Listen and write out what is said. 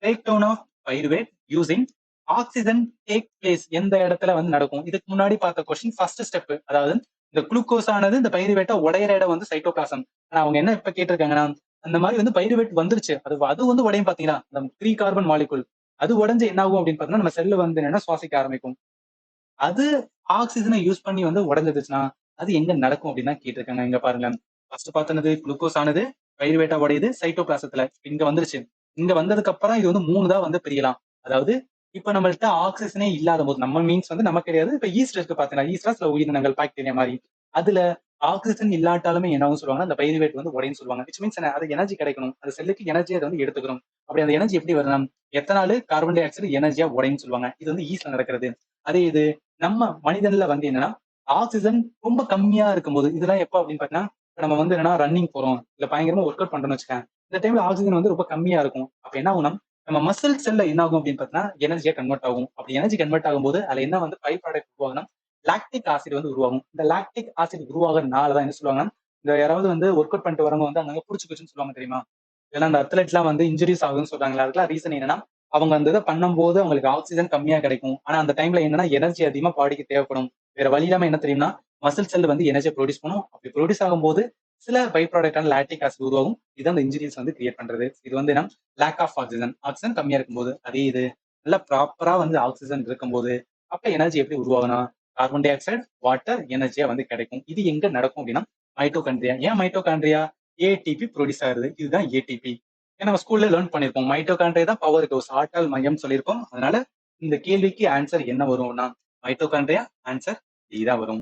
Break down of pyruvate using oxygen take place எந்த இடத்துல வந்து நடக்கும்? இதுக்கு முன்னாடி பார்த்த கொஸ்டின் ஃபர்ஸ்ட் ஸ்டெப். அதாவது இந்த குளுக்கோஸ் ஆனது இந்த பைருவேட்டை உடையிற இடம் வந்து சைட்டோபிளாசம். ஆனா அவங்க என்ன இப்ப கேட்டிருக்காங்கன்னா, அந்த மாதிரி வந்து பைருவேட் வந்துருச்சு. அது வந்து உடையும் பாத்தீங்கன்னா, இந்த 3 கார்பன் மாலிகுல் அது உடைஞ்சு என்ன ஆகும் அப்படின்னு பாத்தீங்கன்னா, நம்ம செல்லு வந்து என்னன்னா சுவாசிக்க ஆரம்பிக்கும். அது ஆக்சிஜனை யூஸ் பண்ணி வந்து உடஞ்சிருச்சுன்னா, அது எங்க நடக்கும் அப்படின்னு தான் கேட்டிருக்காங்க. இங்க பாருங்க. ஃபர்ஸ்ட் பார்த்தது குளுக்கோஸ் ஆனது பைருவேட்டா உடையுது சைட்டோபிளாசத்துல. இங்க வந்துருச்சு. இங்க வந்ததுக்கு அப்புறம் இது வந்து 3 தான் வந்து பிரியலாம். அதாவது இப்ப நம்மள்ட்ட ஆக்சிஜனே இல்லாத போது, நம்ம மீன்ஸ் வந்து நமக்கு கிடையாது. இப்ப ஈஸ்ட் இருக்கு பாத்தீங்கன்னா, ஈஸ்ட்ல சில உயிரினங்கள் பாக்டீரியா மாதிரி. அதுல ஆக்சிஜன் இல்லாட்டாலுமே என்னவும் சொல்லுவாங்கன்னா, அந்த பைருவேட் வந்து உடையும் சொல்லுவாங்க. விச் மீன்ஸ் அது எனர்ஜி கிடைக்கணும். அது செல்லுக்கு எனர்ஜி அதை வந்து எடுத்துக்கணும். அப்படி அந்த எனர்ஜி எப்படி வரும்னா, எத்தனாலு கார்பன் டை ஆக்சைடு எனர்ஜியா உடையும் சொல்லுவாங்க. இது வந்து ஈஸ்ட்ல நடக்கிறது. அதே இது நம்ம மனிதன்ல வந்து என்னன்னா, ஆக்சிஜன் ரொம்ப கம்மியா இருக்கும்போது, இதெல்லாம் எப்ப அப்படின்னு பாத்தீங்கன்னா, நம்ம வந்து என்னன்னா ரன்னிங் போறோம், இல்ல பயங்கரமா ஒர்க் அவுட் பண்றோம்னு வச்சுக்கேன். இந்த டைம்ல ஆக்சிஜன் வந்து ரொம்ப கம்மியா இருக்கும். அப்ப என்ன ஆகும்னா, நம்ம மசில் செல்ல என்ன ஆகும் அப்படின்னு பாத்தீங்கன்னா, எனர்ஜியா கன்வெர்ட் ஆகும். அப்படி எனர்ஜி கன்வெர்ட் ஆகும்போது, அதுல என்ன வந்து பை ப்ராடக்ட் உருவாகும்னா, லாக்டிக் ஆசிட் வந்து உருவாகும். இந்த லாக்டிக் ஆசிட் உருவாகிறதுனால தான் என்ன சொல்லுவாங்கன்னா, இந்த யாராவது வந்து ஒர்க் அவுட் பண்ணிட்டு வரவங்க வந்து அங்கங்க புடிச்சுக்குச்சுன்னு சொல்லுவாங்க தெரியுமா? ஏன்னா அந்த அத்லெட்லாம் வந்து இன்ஜுரிஸ் ஆகுதுன்னு சொல்றாங்களா, அதுக்கெல்லாம் ரீசன் என்னன்னா, அவங்க அந்த இதை பண்ணும்போது அவங்களுக்கு ஆக்சிஜன் கம்மியா கிடைக்கும். ஆனா அந்த டைம்ல என்னன்னா எனர்ஜி அதிகமா பாடிக்கு தேவைப்படும். வேற வழி இல்லாம என்ன தெரியும்னா, மசில் செல் வந்து எனர்ஜியை ப்ரொடியூஸ் பண்ணும். அப்படி ப்ரொடியூஸ் ஆகும்போது சில பை ப்ராடக்டான லாக்டிக் ஆசிட் உருவாகும். இது அந்த இன்ஜுரிஸ் வந்து கிரியேட் பண்றது. இது வந்து என்ன, லேக் ஆஃப் ஆக்சிஜன். ஆக்சிஜன் கம்மியா இருக்கும்போது. அதே இது நல்லா ப்ராப்பரா வந்து ஆக்சிஜன் இருக்கும்போது, அப்ப எனர்ஜி எப்படி உருவாகும்னா, கார்பன் டை ஆக்சைடு, வாட்டர் எனர்ஜியா வந்து கிடைக்கும். இது எங்க நடக்கும் அப்படின்னா, மைட்டோகாண்ட்ரியா. ஏன் மைட்டோகாண்ட்ரியா? ஏடிபி ப்ரொடியூஸ் ஆகுது. இதுதான் ஏடிபி. ஏன்னா நம்ம ஸ்கூல்ல லேர்ன் பண்ணிருப்போம். மைட்டோகாண்ட்ரியா தான் பவர் ஹவுஸ், ஆற்றல் மையம் சொல்லியிருப்போம். அதனால இந்த கேள்விக்கு ஆன்சர் என்ன வரும்னா, மைட்டோகாண்ட்ரியா ஆன்சர் டி தான் வரும்.